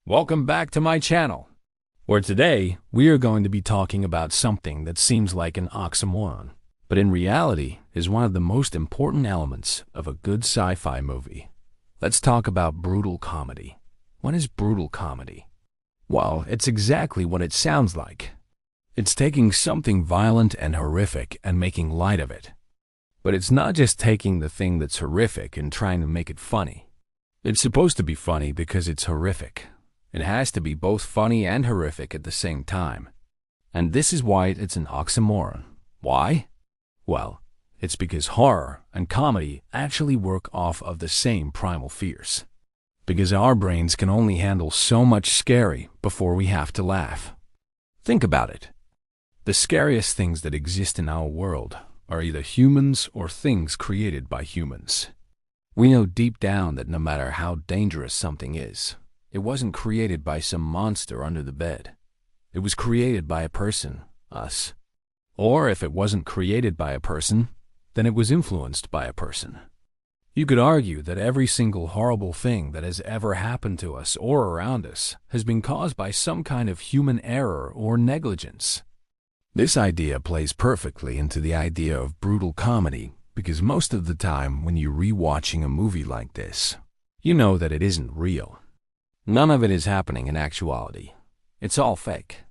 Welcome back to my channel, where today we are going to be talking about something that seems like an oxymoron, but in reality is one of the most important elements of a good sci-fi movie. Let's talk about brutal comedy. What is brutal comedy? Well, it's exactly what it sounds like. It's taking something violent and horrific and making light of it. But it's not just taking the thing that's horrific and trying to make it funny. It's supposed to be funny because it's horrific. It has to be both funny and horrific at the same time. And this is why it's an oxymoron. Why? Well, it's because horror and comedy actually work off of the same primal fears. Because our brains can only handle so much scary before we have to laugh. Think about it. The scariest things that exist in our world are either humans or things created by humans. We know deep down that no matter how dangerous something is, it wasn't created by some monster under the bed. It was created by a person, us. Or if it wasn't created by a person, then it was influenced by a person. You could argue that every single horrible thing that has ever happened to us or around us has been caused by some kind of human error or negligence. This idea plays perfectly into the idea of brutal comedy because most of the time when you're rewatching a movie like this, you know that it isn't real. None of it is happening in actuality. It's all fake.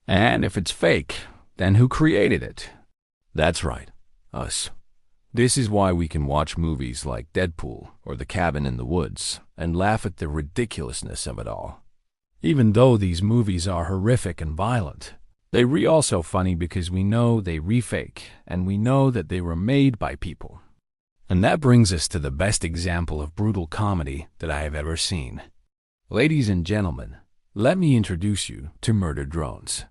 And if it's fake, then who created it? That's right, us. This is why we can watch movies like Deadpool or The Cabin in the Woods and laugh at the ridiculousness of it all. Even though these movies are horrific and violent, they're also funny because we know they refake and we know that they were made by people. And that brings us to the best example of brutal comedy that I have ever seen. Ladies and gentlemen, let me introduce you to Murder Drones.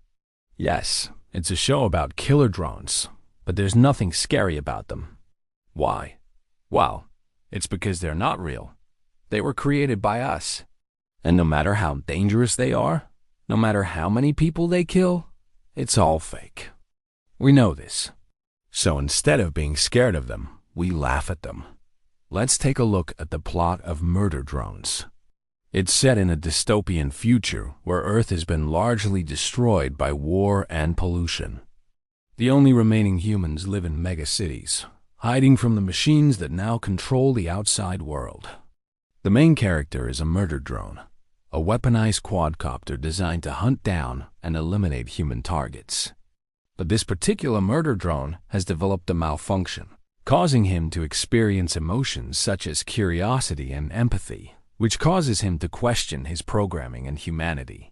Yes, it's a show about killer drones, but there's nothing scary about them. Why? Well, it's because they're not real. They were created by us. And no matter how dangerous they are, no matter how many people they kill, it's all fake. We know this. So instead of being scared of them, we laugh at them. Let's take a look at the plot of Murder Drones. It's set in a dystopian future where Earth has been largely destroyed by war and pollution. The only remaining humans live in megacities, hiding from the machines that now control the outside world. The main character is a murder drone, a weaponized quadcopter designed to hunt down and eliminate human targets. But this particular murder drone has developed a malfunction, causing him to experience emotions such as curiosity and empathy, which causes him to question his programming and humanity.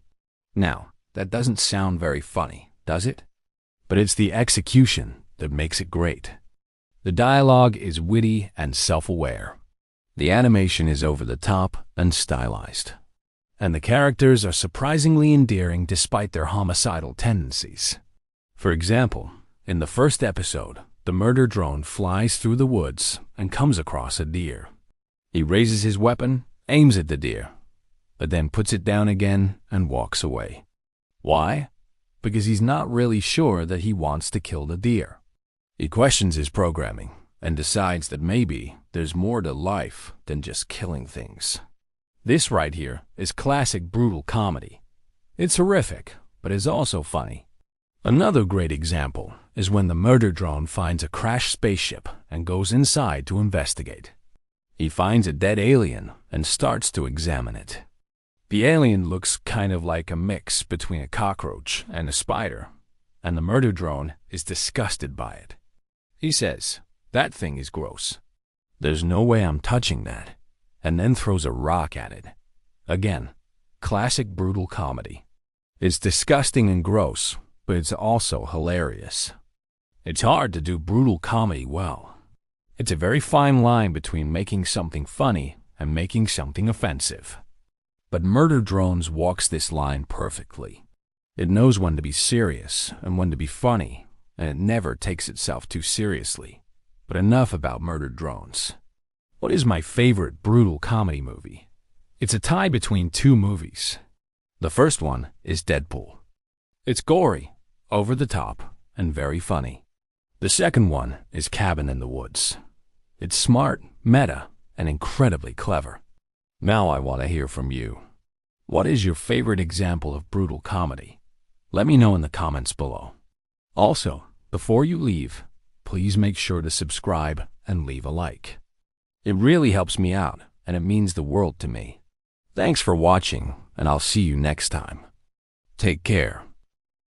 Now, that doesn't sound very funny, does it? But it's the execution that makes it great. The dialogue is witty and self-aware. The animation is over the top and stylized. And the characters are surprisingly endearing despite their homicidal tendencies. For example, in the first episode, the murder drone flies through the woods and comes across a deer. He raises his weapon, aims at the deer, but then puts it down again and walks away. Why? Because he's not really sure that he wants to kill the deer. He questions his programming and decides that maybe there's more to life than just killing things. This right here is classic brutal comedy. It's horrific, but it's also funny. Another great example is when the murder drone finds a crashed spaceship and goes inside to investigate. He finds a dead alien and starts to examine it. The alien looks kind of like a mix between a cockroach and a spider, and the murder drone is disgusted by it. He says, "That thing is gross. There's no way I'm touching that," and then throws a rock at it. Again, classic brutal comedy. It's disgusting and gross, but it's also hilarious. It's hard to do brutal comedy well. It's a very fine line between making something funny and making something offensive. But Murder Drones walks this line perfectly. It knows when to be serious and when to be funny, and it never takes itself too seriously. But enough about Murder Drones. What is my favorite brutal comedy movie? It's a tie between two movies. The first one is Deadpool. It's gory, over the top, and very funny. The second one is Cabin in the Woods. It's smart, meta, and incredibly clever. Now I want to hear from you. What is your favorite example of brutal comedy? Let me know in the comments below. Also, before you leave, please make sure to subscribe and leave a like. It really helps me out, and it means the world to me. Thanks for watching, and I'll see you next time. Take care.